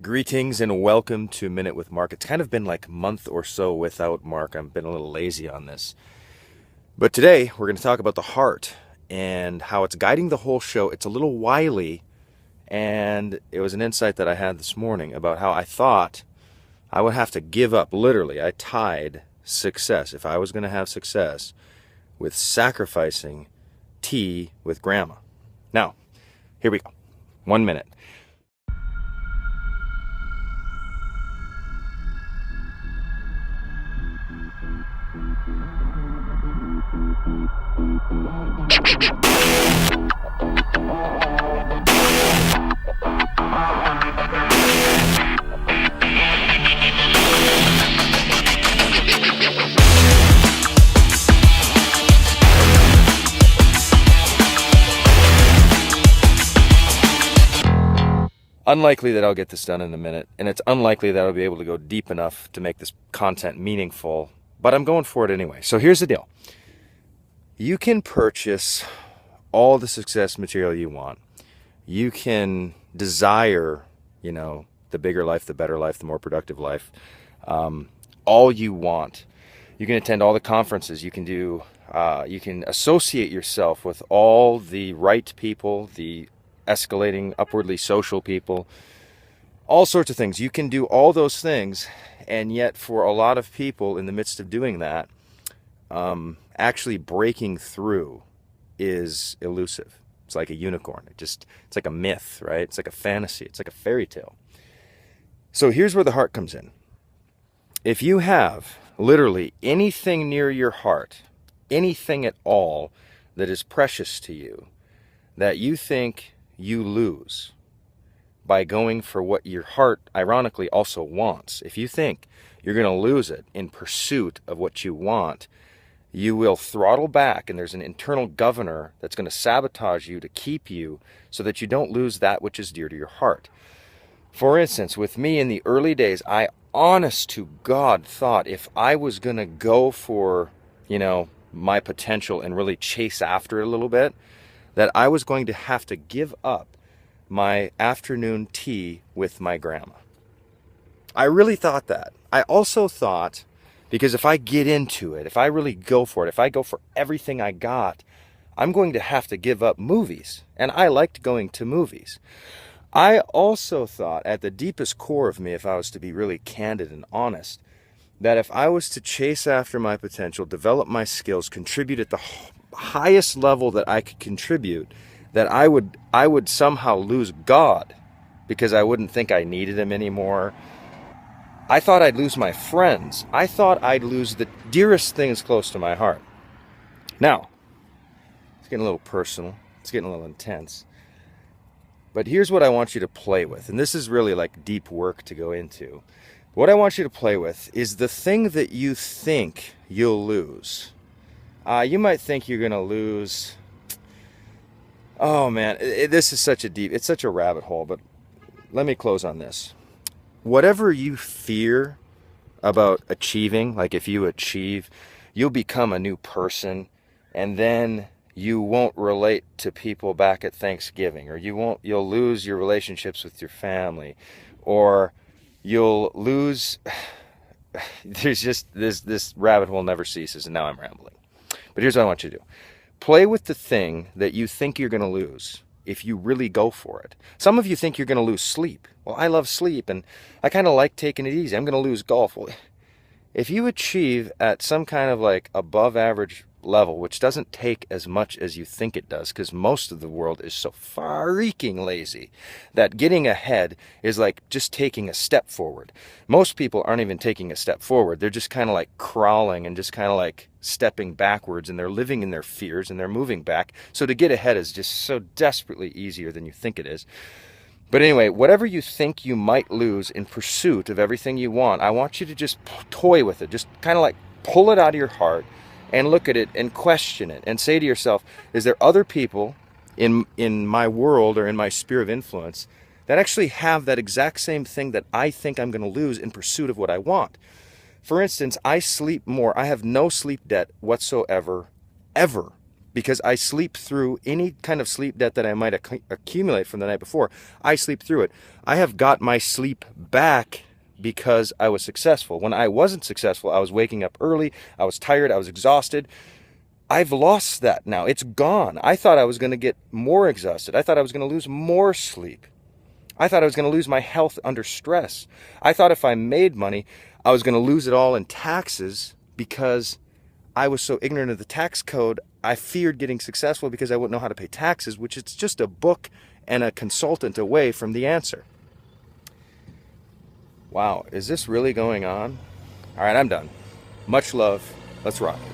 Greetings and welcome to Minute with Mark. It's kind of been like a month or so without Mark. I've been a little lazy on this. But today we're going to talk about the heart and how it's guiding the whole show. It's a little wily, and it was an insight that I had this morning about how I thought I would have to give up. Literally, I tied success, if I was going to have success, with sacrificing tea with grandma. Now, here we go. 1 minute. Unlikely that I'll get this done in a minute, and it's unlikely that I'll be able to go deep enough to make this content meaningful, but I'm going for it anyway. So here's the deal. You can purchase all the success material you want. You can desire, the bigger life, the better life, the more productive life, all you want. You can attend all the conferences. You can associate yourself with all the right people, the escalating, upwardly social people, all sorts of things. You can do all those things, and yet for a lot of people in the midst of doing that, actually breaking through is elusive. It's like a unicorn. It's like a myth, right? It's like a fantasy. It's like a fairy tale. So here's where the heart comes in. If you have literally anything near your heart, anything at all that is precious to you, that you think you lose by going for what your heart ironically also wants. If you think you're going to lose it in pursuit of what you want, you will throttle back, and there's an internal governor that's going to sabotage you to keep you so that you don't lose that which is dear to your heart. For instance, with me in the early days, I honest to God thought if I was going to go for, my potential and really chase after it a little bit, that I was going to have to give up my afternoon tea with my grandma. I really thought that. I also thought, because if I get into it, if I really go for it, if I go for everything I got, I'm going to have to give up movies. And I liked going to movies. I also thought, at the deepest core of me, if I was to be really candid and honest, that if I was to chase after my potential, develop my skills, contribute at the highest level that I could contribute, that I would somehow lose God because I wouldn't think I needed him anymore. I thought I'd lose my friends. I thought I'd lose the dearest things close to my heart. Now, it's getting a little personal. It's getting a little intense. But here's what I want you to play with. And this is really like deep work to go into. What I want you to play with is the thing that you think you'll lose. You might think you're going to lose. Oh man, this is it's such a rabbit hole, but let me close on this. Whatever you fear about achieving, like if you achieve, you'll become a new person, and then you won't relate to people back at Thanksgiving, or you'll lose your relationships with your family, or you'll lose, there's just this rabbit hole never ceases, and now I'm rambling. But here's what I want you to do. Play with the thing that you think you're going to lose if you really go for it. Some of you think you're going to lose sleep. Well, I love sleep, and I kind of like taking it easy. I'm going to lose golf. Well, if you achieve at some kind of like above average level, which doesn't take as much as you think it does, because most of the world is so freaking lazy that getting ahead is like just taking a step forward. Most people aren't even taking a step forward. They're just kind of like crawling and just kind of like stepping backwards, and they're living in their fears and they're moving back. So to get ahead is just so desperately easier than you think it is. But anyway, whatever you think you might lose in pursuit of everything you want, I want you to just toy with it. Just kind of like pull it out of your heart and look at it and question it and say to yourself, is there other people in my world or in my sphere of influence that actually have that exact same thing that I think I'm going to lose in pursuit of what I want? For instance, I sleep more. I have no sleep debt whatsoever, ever, because I sleep through any kind of sleep debt that I might accumulate from the night before. I sleep through it. I have got my sleep back because I was successful. When I wasn't successful, I was waking up early, I was tired, I was exhausted. I've lost that now. It's gone. I thought I was going to get more exhausted. I thought I was going to lose more sleep. I thought I was going to lose my health under stress. I thought if I made money, I was going to lose it all in taxes because I was so ignorant of the tax code. I feared getting successful because I wouldn't know how to pay taxes, which it's just a book and a consultant away from the answer. Wow, is this really going on? All right, I'm done. Much love. Let's rock it.